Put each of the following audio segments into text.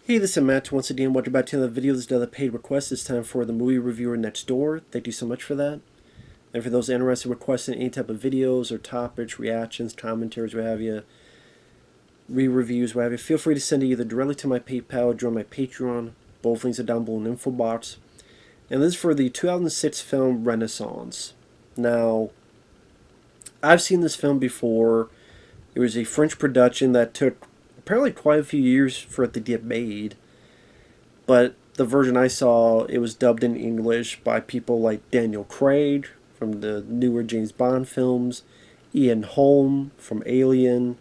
Hey, this is Matt. Once again, welcome back to another video. This is another paid request. It's time for the movie reviewer next door. Thank you so much for that. And for those interested in requesting any type of videos or topics, reactions, commentaries, what have you, re-reviews, what have you, feel free to send it either directly to my PayPal or join my Patreon. Both links are down below in the info box. And this is for the 2006 film Renaissance. Now, I've seen this film before. It was a French production that took apparently quite a few years for it to get made, but the version I saw, it was dubbed in English by people like Daniel Craig from the newer James Bond films, Ian Holm from Alien,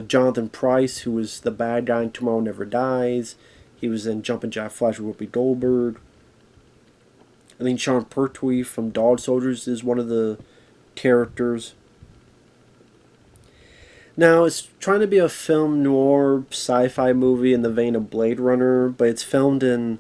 Jonathan Pryce, who was the bad guy in Tomorrow Never Dies. He was in Jumpin' Jack Flash with Whoopi Goldberg. I think Sean Pertwee from Dog Soldiers is one of the characters. Now, it's trying to be a film noir sci-fi movie in the vein of Blade Runner, but it's filmed in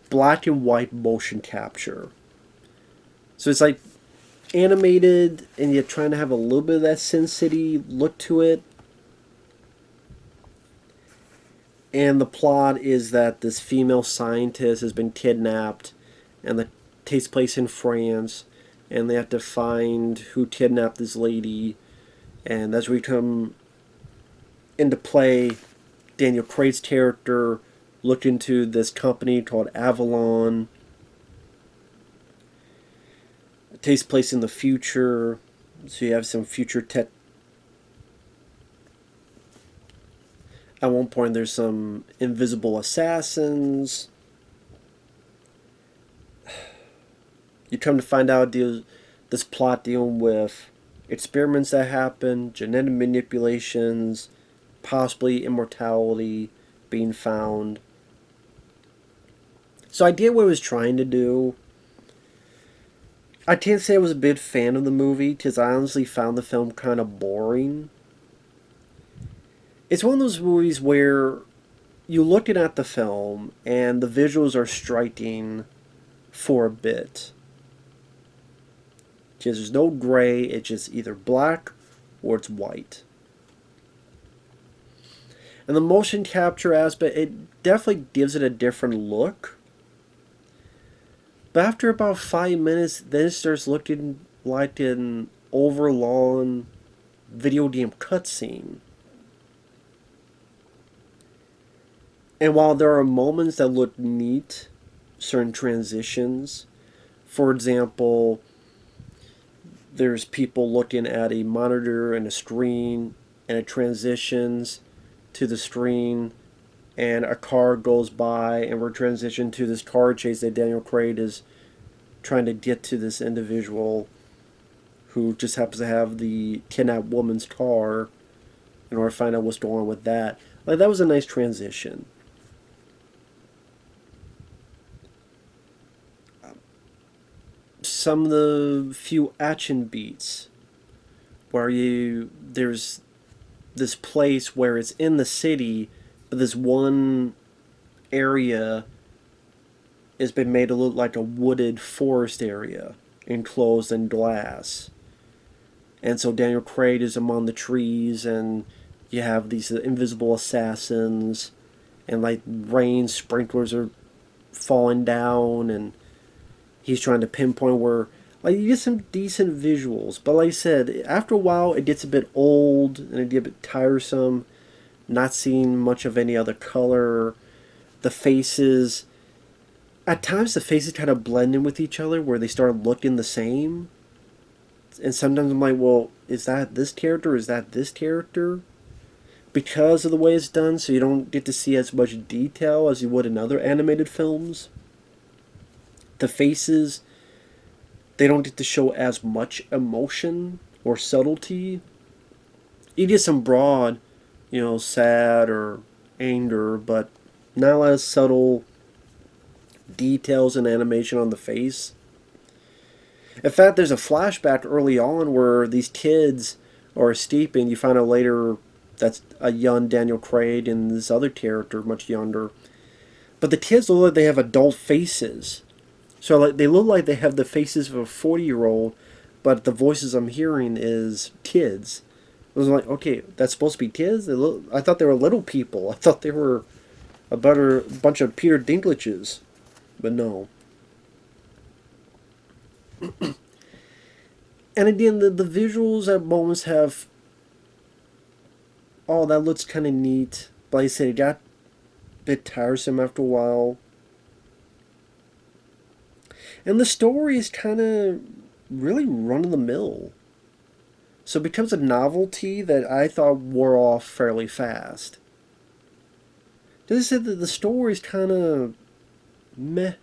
black and white motion capture. So it's like animated, and you're trying to have a little bit of that Sin City look to it. And the plot is that this female scientist has been kidnapped, and that takes place in France, and they have to find who kidnapped this lady. And as we come into play, Daniel Craig's character looked into this company called Avalon. It takes place in the future, so you have some future tech. At one point there's some invisible assassins. You come to find out this plot dealing with experiments that happen, genetic manipulations, possibly immortality being found. So I get what it was trying to do. I can't say I was a big fan of the movie because I honestly found the film kind of boring. It's one of those movies where you're looking at the film and the visuals are striking for a bit. Because there's no gray, it's just either black or it's white. And the motion capture aspect, it definitely gives it a different look. But after about 5 minutes, then it starts looking like an overlong video game cutscene. And while there are moments that look neat, certain transitions, for example, there's people looking at a monitor and a screen, and it transitions to the screen, and a car goes by, and we're transitioned to this car chase that Daniel Craig is trying to get to this individual who just happens to have the kidnapped woman's car in order to find out what's going on with that. Like, that was a nice transition. Some of the few action beats where there's this place where it's in the city, but this one area has been made to look like a wooded forest area enclosed in glass. And so Daniel Craig is among the trees, and you have these invisible assassins, and like rain sprinklers are falling down, and he's trying to pinpoint where, like, you get some decent visuals. But like I said, after a while it gets a bit old and it gets a bit tiresome, not seeing much of any other color. The faces, at times the faces kind of blend in with each other where they start looking the same. And sometimes I'm like, well, is that this character? Is that this character? Because of the way it's done, so you don't get to see as much detail as you would in other animated films. The faces, they don't get to show as much emotion or subtlety. You get some broad, sad or anger, but not a lot of subtle details and animation on the face. In fact, there's a flashback early on where these kids are escaping. You find out later that's a young Daniel Craig and this other character, much younger. But the kids look like they have adult faces. So like they look like they have the faces of a 40-year-old, but the voices I'm hearing is kids. I was like, okay, that's supposed to be kids? I thought they were little people. I thought they were a bunch of Peter Dinklages, but no. And again, the visuals at moments have, oh, that looks kind of neat. But like I said, it got a bit tiresome after a while. And the story is kind of really run of the mill. So it becomes a novelty that I thought wore off fairly fast. Just said that the story is kind of meh.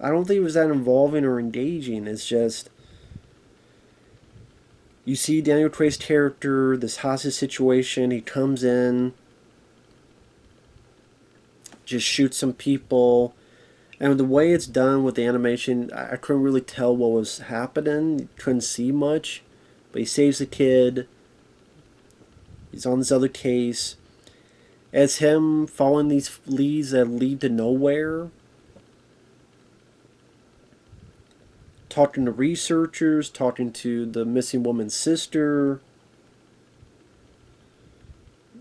I don't think it was that involving or engaging. It's just, you see Daniel Craig's character, this hostage situation. He comes in, just shoots some people. And the way it's done with the animation, I couldn't really tell what was happening. You couldn't see much. But he saves the kid. He's on this other case. It's him following these leads that lead to nowhere. Talking to researchers, talking to the missing woman's sister.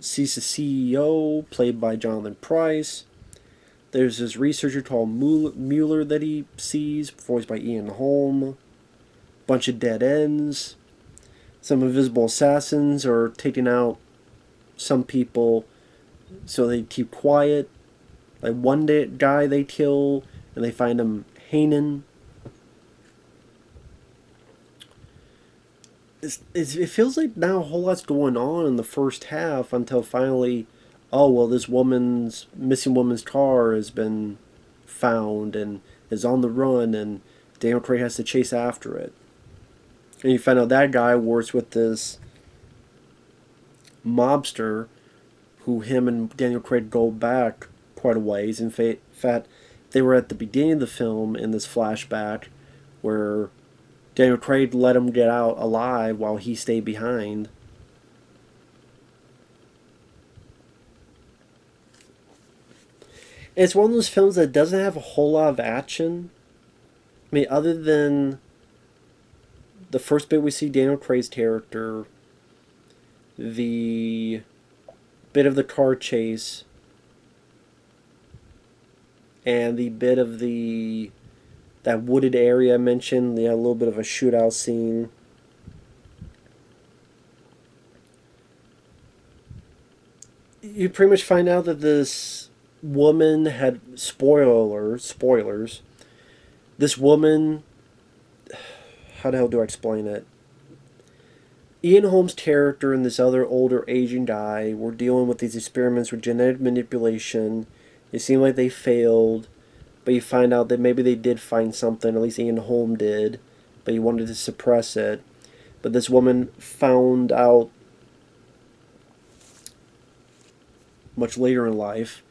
Sees the CEO, played by Jonathan Pryce. There's this researcher called Mueller that he sees, voiced by Ian Holm. Bunch of dead ends. Some invisible assassins are taking out some people so they keep quiet. Like one guy they kill and they find him hanging. It feels like now a whole lot's going on in the first half until finally, oh, well, this missing woman's car has been found and is on the run, and Daniel Craig has to chase after it. And you find out that guy works with this mobster who him and Daniel Craig go back quite a ways. In fact, they were at the beginning of the film in this flashback where Daniel Craig let him get out alive while he stayed behind. It's one of those films that doesn't have a whole lot of action. I mean, other than the first bit we see Daniel Craig's character, the bit of the car chase, and the bit of that wooded area I mentioned, a little bit of a shootout scene. You pretty much find out that this woman had spoilers. This woman, how the hell do I explain it? Ian Holm's character and this other older Asian guy were dealing with these experiments with genetic manipulation. It seemed like they failed, but you find out that maybe they did find something, at least Ian Holm did, but he wanted to suppress it. But this woman found out much later in life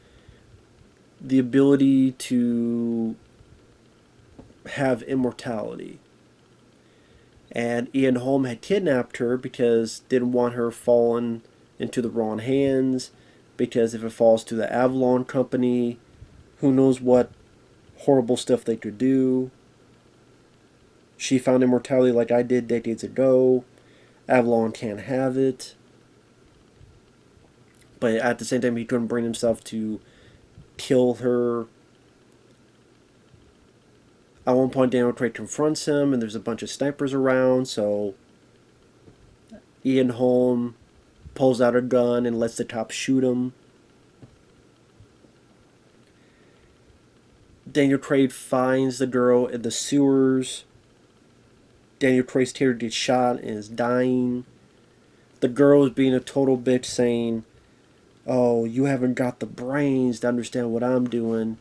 the ability to have immortality. And Ian Holm had kidnapped her because didn't want her falling into the wrong hands, because if it falls to the Avalon Company, who knows what horrible stuff they could do. She found immortality like I did decades ago. Avalon can't have it. But at the same time, he couldn't bring himself to kill her. At one point, Daniel Craig confronts him, and there's a bunch of snipers around, so Ian Holm pulls out a gun and lets the cops shoot him. Daniel Craig finds the girl in the sewers. Daniel Craig's character gets shot and is dying. The girl is being a total bitch, saying, "Oh, you haven't got the brains to understand what I'm doing.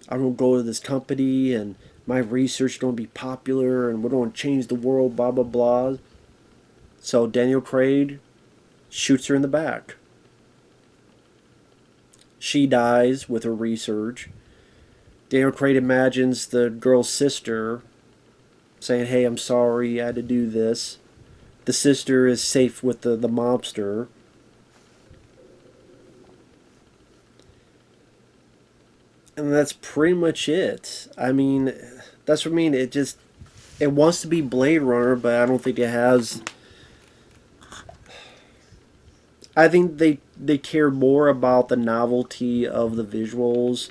I'm going to go to this company and my research is going to be popular and we're going to change the world, blah, blah, blah." So Daniel Craig shoots her in the back. She dies with her research. Daniel Craig imagines the girl's sister saying, "Hey, I'm sorry, I had to do this." The sister is safe with the mobster. And that's pretty much it. I mean, that's what I mean. It wants to be Blade Runner, but I don't think it has. I think they care more about the novelty of the visuals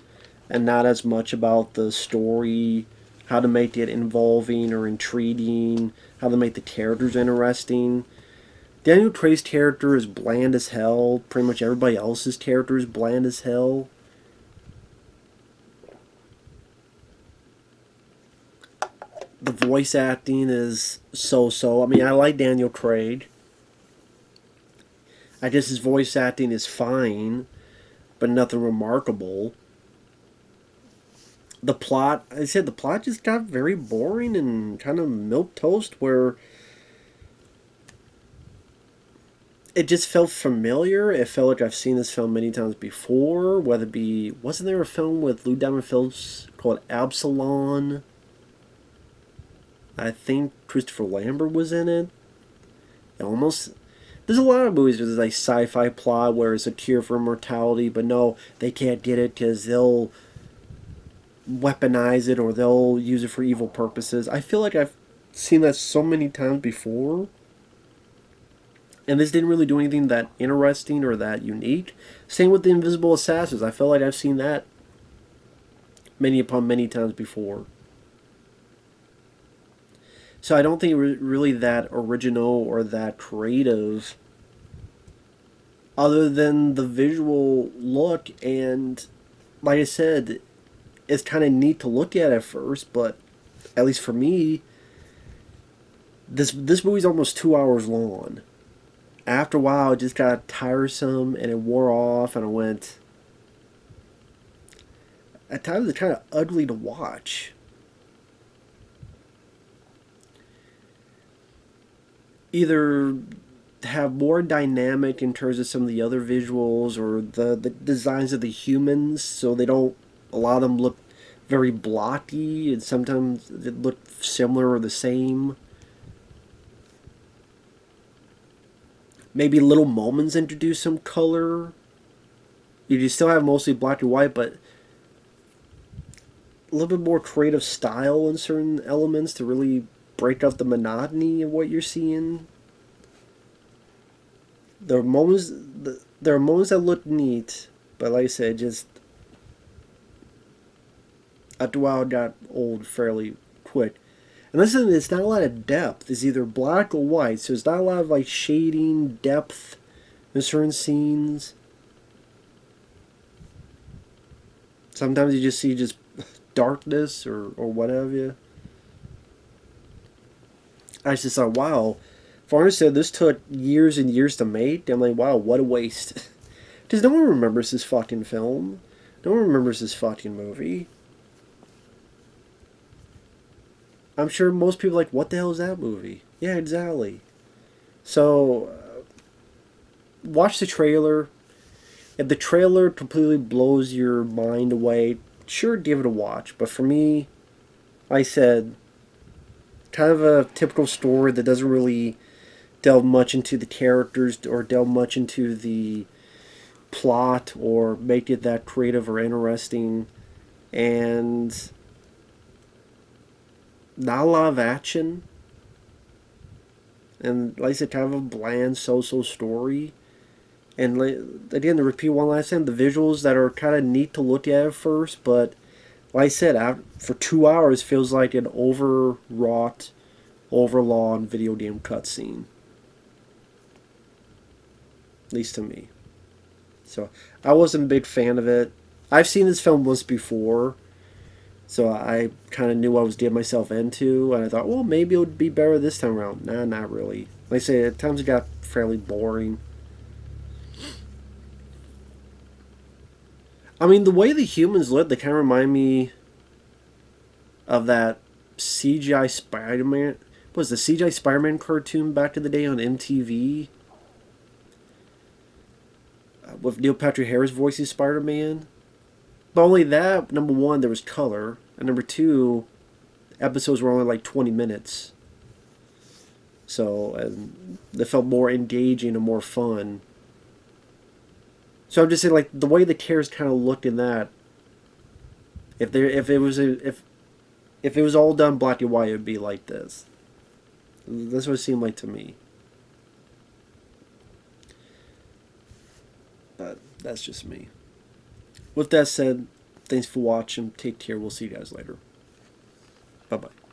and not as much about the story, how to make it involving or intriguing, how to make the characters interesting. Daniel Craig's character is bland as hell. Pretty much everybody else's character is bland as hell. The voice acting is so-so. I mean, I like Daniel Craig. I guess his voice acting is fine, but nothing remarkable. The plot, I said, the plot just got very boring and kind of milquetoast, where it just felt familiar. It felt like I've seen this film many times before. Whether it be, wasn't there a film with Lou Diamond Phillips called Absalom? I think Christopher Lambert was in it. It almost, there's a lot of movies with this like sci-fi plot where it's a cure for immortality, but no, they can't get it because they'll weaponize it or they'll use it for evil purposes. I feel like I've seen that so many times before, and this didn't really do anything that interesting or that unique. Same with the Invisible Assassins. I feel like I've seen that many upon many times before. So I don't think it was really that original or that creative, other than the visual look. And like I said, it's kind of neat to look at first, but at least for me, this movie's almost 2 hours long. After a while, it just got tiresome and it wore off, and I went, at times it's kind of ugly to watch. Either have more dynamic in terms of some of the other visuals or the designs of the humans, so they don't, a lot of them look very blocky, and sometimes they look similar or the same. Maybe little moments introduce some color. You still have mostly black and white, but a little bit more creative style in certain elements to really break up the monotony of what you're seeing. There are moments that look neat, but like I said, just after a while it got old fairly quick. And listen, it's not a lot of depth. It's either black or white, so it's not a lot of like shading, depth in certain scenes. Sometimes you just see just darkness or whatever. I just thought, wow. Farner said this took years and years to make. I'm like, wow, what a waste. Because no one remembers this fucking film. No one remembers this fucking movie. I'm sure most people are like, what the hell is that movie? Yeah, exactly. So, watch the trailer. If the trailer completely blows your mind away, sure, give it a watch. But for me, like I said, kind of a typical story that doesn't really delve much into the characters or delve much into the plot or make it that creative or interesting, and not a lot of action, and like I said, kind of a bland so-so story. And again, to repeat one last time, the visuals that are kind of neat to look at first, but like I said, for 2 hours feels like an overwrought, overlong video game cutscene. At least to me. So I wasn't a big fan of it. I've seen this film once before, so I kind of knew what I was getting myself into, and I thought, well, maybe it would be better this time around. Nah, not really. Like I say, at times it got fairly boring. I mean, the way the humans look, they kind of remind me of that CGI Spider-Man. What was the CGI Spider-Man cartoon back in the day on MTV? With Neil Patrick Harris voicing Spider-Man. But only that, number one, there was color. And number two, episodes were only like 20 minutes. So, and they felt more engaging and more fun. So I'm just saying, like, the way the characters kind of looked in that, if it was all done black and white, it would be like this. That's what it seemed like to me. That's just me. With that said, thanks for watching. Take care. We'll see you guys later. Bye-bye.